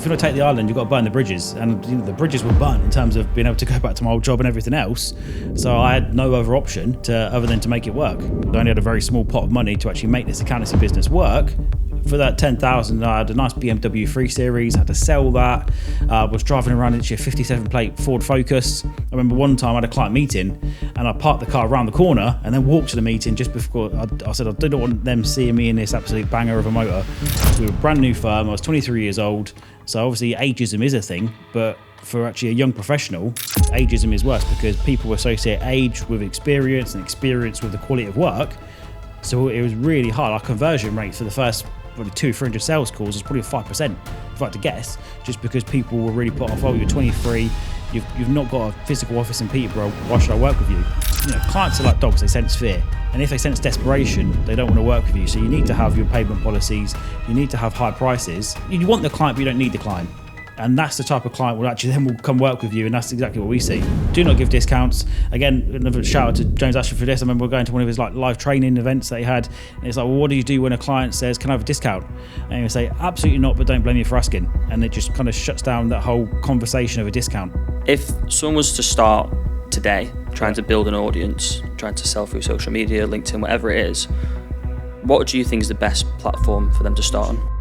you want to take the island, you've got to burn the bridges. And the bridges were burnt in terms of being able to go back to my old job and everything else. So I had no other option other than to make it work. I only had a very small pot of money to actually make this accountancy business work. For that 10,000, I had a nice BMW 3 Series, had to sell that. Was driving around in a 57 plate Ford Focus. I remember one time I had a client meeting and I parked the car around the corner and then walked to the meeting just before. I said I didn't want them seeing me in this absolute banger of a motor. We were a brand new firm, I was 23 years old, so obviously ageism is a thing, but for actually a young professional, ageism is worse because people associate age with experience and experience with the quality of work. So it was really hard. Our conversion rate for the first probably 200-300 sales calls was probably 5%, if I had to guess, just because people were really put off. Oh, you're 23, you've not got a physical office in Peterborough, why should I work with you? Clients are like dogs, they sense fear. And if they sense desperation, they don't want to work with you. So you need to have your payment policies, you need to have high prices. You want the client, but you don't need the client. And that's the type of client will come work with you, and that's exactly what we see. Do not give discounts. Again, another shout out to James Ashford for this. I remember going to one of his live training events that he had, and it's like, well, what do you do when a client says, can I have a discount? And you say, absolutely not, but don't blame me for asking. And it just kind of shuts down that whole conversation of a discount. If someone was to start today, trying to build an audience, trying to sell through social media, LinkedIn, whatever it is, what do you think is the best platform for them to start on?